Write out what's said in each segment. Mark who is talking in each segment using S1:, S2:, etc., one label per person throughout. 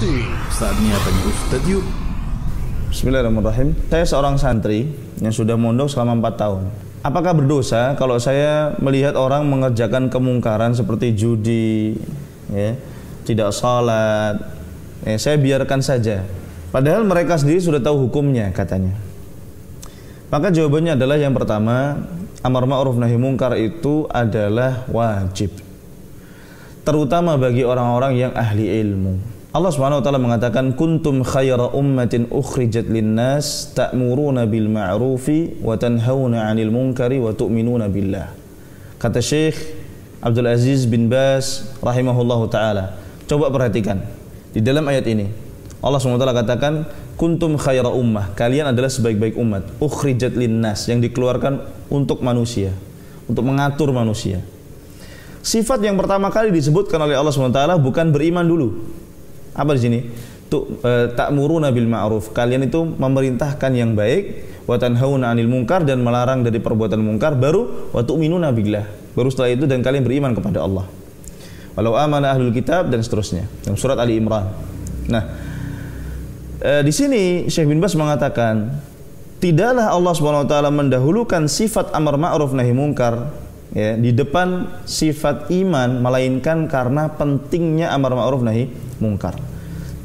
S1: Santuy, saatnya tanya Ustadz yuk.
S2: Bismillahirrahmanirrahim. Saya seorang santri yang sudah mondok selama 4 tahun. Apakah berdosa kalau saya melihat orang mengerjakan kemungkaran seperti judi, ya, tidak salat, saya biarkan saja. Padahal mereka sendiri sudah tahu hukumnya, katanya. Maka jawabannya adalah yang pertama, amar ma'ruf nahi munkar itu adalah wajib, terutama bagi orang-orang yang ahli ilmu. Allah Subhanahu wa taala mengatakan kuntum khayra ummatin ukhrijat linnas ta'muruna bil ma'rufi wa tanhauna 'anil munkari wa tu'minuna billah. Kata Syekh Abdul Aziz bin Baz rahimahullahu taala. Coba perhatikan di dalam ayat ini. Allah Subhanahu wa taala katakan kuntum khayra ummah, kalian adalah sebaik-baik umat, ukhrijat linnas, yang dikeluarkan untuk manusia, untuk mengatur manusia. Sifat yang pertama kali disebutkan oleh Allah Subhanahu wa taala bukan beriman dulu. Apa di sini? Ta'muruna bil ma'ruf. Kalian itu memerintahkan yang baik, wa tanhauna 'anil munkar, dan melarang dari perbuatan mungkar, baru wa tu'minuna billah. Baru setelah itu dan kalian beriman kepada Allah. Walau amana ahlul kitab, dan seterusnya. Dalam surat Ali Imran. Nah, di sini Syekh bin Baz mengatakan, tidaklah Allah Subhanahu wa taala mendahulukan sifat amar ma'ruf nahi munkar, ya, di depan sifat iman, melainkan karena pentingnya amar ma'ruf nahi munkar.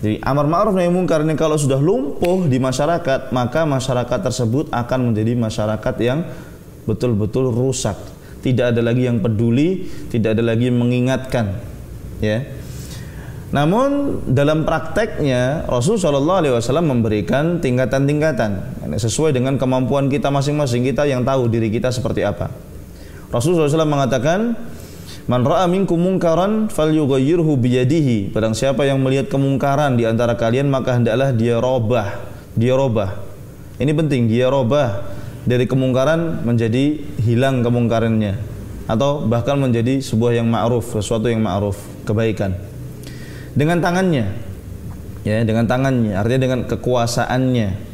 S2: Jadi amar ma'ruf nahi munkar ini kalau sudah lumpuh di masyarakat, maka masyarakat tersebut akan menjadi masyarakat yang betul-betul rusak. Tidak ada lagi yang peduli, tidak ada lagi yang mengingatkan, ya. Namun dalam prakteknya Rasulullah SAW memberikan tingkatan-tingkatan sesuai dengan kemampuan kita masing-masing. Kita yang tahu diri kita seperti apa. Rasulullah SAW mengatakan, man ra'a minkum munkaran falyughayyirhu biyadihi. Barang siapa yang melihat kemungkaran di antara kalian, maka hendaklah dia robah. Dia robah. Ini penting, dia robah dari kemungkaran menjadi hilang kemungkarannya, atau bahkan menjadi sebuah yang ma'ruf, sesuatu yang ma'ruf, kebaikan. Dengan tangannya. Ya, dengan tangannya, artinya dengan kekuasaannya.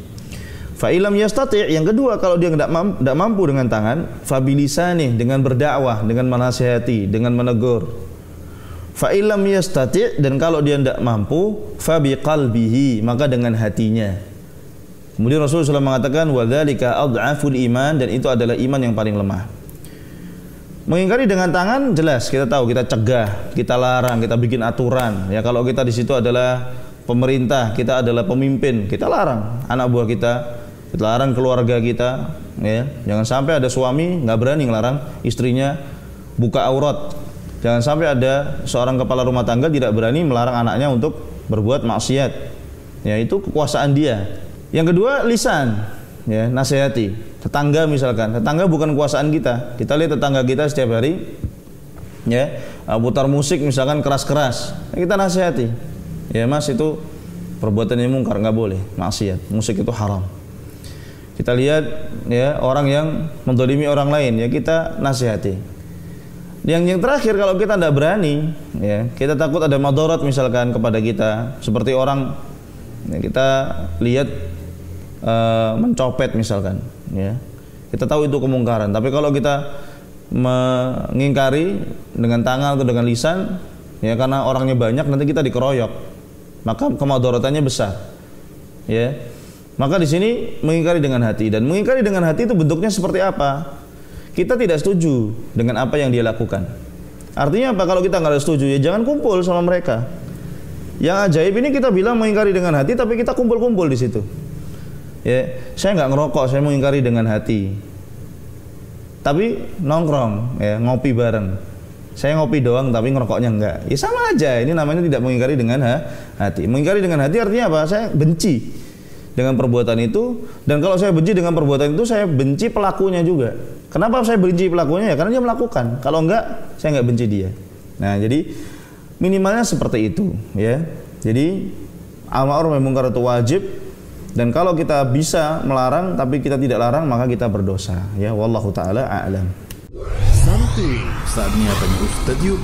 S2: Fa ilam yastati', yang kedua, kalau dia tidak mampu dengan tangan, fa bilisani, dengan berdakwah, dengan menasihati, dengan menegur. Fa ilam yastati', dan kalau dia tidak mampu, fa biqalbihi, maka dengan hatinya. Kemudian Rasulullah SAW mengatakan wa dzalika adhaful iman, dan itu adalah iman yang paling lemah. Mengingkari dengan tangan jelas kita tahu, kita cegah, kita larang, kita bikin aturan. Ya, kalau kita di situ adalah pemerintah, kita adalah pemimpin, kita larang anak buah kita larang keluarga kita, ya. Jangan sampai ada suami nggak berani ngelarang istrinya buka aurat. Jangan sampai ada seorang kepala rumah tangga tidak berani melarang anaknya untuk berbuat maksiat. Ya, itu kekuasaan dia. Yang kedua, lisan, ya, nasihati. Tetangga misalkan, tetangga bukan kekuasaan kita. Kita lihat tetangga kita setiap hari, ya, putar musik misalkan keras-keras, kita nasihati. Ya mas, itu perbuatannya mungkar, nggak boleh, maksiat, musik itu haram. Kita lihat, ya, orang yang menzalimi orang lain, ya kita nasihati. Yang terakhir, kalau kita tidak berani, ya, kita takut ada madarat misalkan kepada kita, seperti orang, ya, kita lihat mencopet misalkan, ya, kita tahu itu kemungkaran. Tapi kalau kita mengingkari dengan tangan atau dengan lisan, ya, karena orangnya banyak, nanti kita dikeroyok, maka kemadaratannya besar, ya. Maka di sini mengingkari dengan hati, dan mengingkari dengan hati itu bentuknya seperti apa? Kita tidak setuju dengan apa yang dia lakukan. Artinya apa? Kalau kita nggak setuju, ya jangan kumpul sama mereka. Yang ajaib ini kita bilang mengingkari dengan hati, tapi kita kumpul-kumpul di situ. Ya, saya nggak ngerokok, saya mengingkari dengan hati. Tapi nongkrong, ya, ngopi bareng. Saya ngopi doang tapi ngerokoknya enggak. Ya sama aja, ini namanya tidak mengingkari dengan hati. Mengingkari dengan hati artinya apa? Saya benci dengan perbuatan itu, dan kalau saya benci dengan perbuatan itu, saya benci pelakunya juga. Kenapa saya benci pelakunya? Ya karena dia melakukan. Kalau enggak, saya enggak benci dia. Nah, jadi minimalnya seperti itu, ya. Jadi amar ma'ruf nahi munkar itu wajib. Dan kalau kita bisa melarang tapi kita tidak larang, maka kita berdosa. Ya, wallahu taala a'lam.
S1: Santuy, saatnya tanya Ustadz yuk.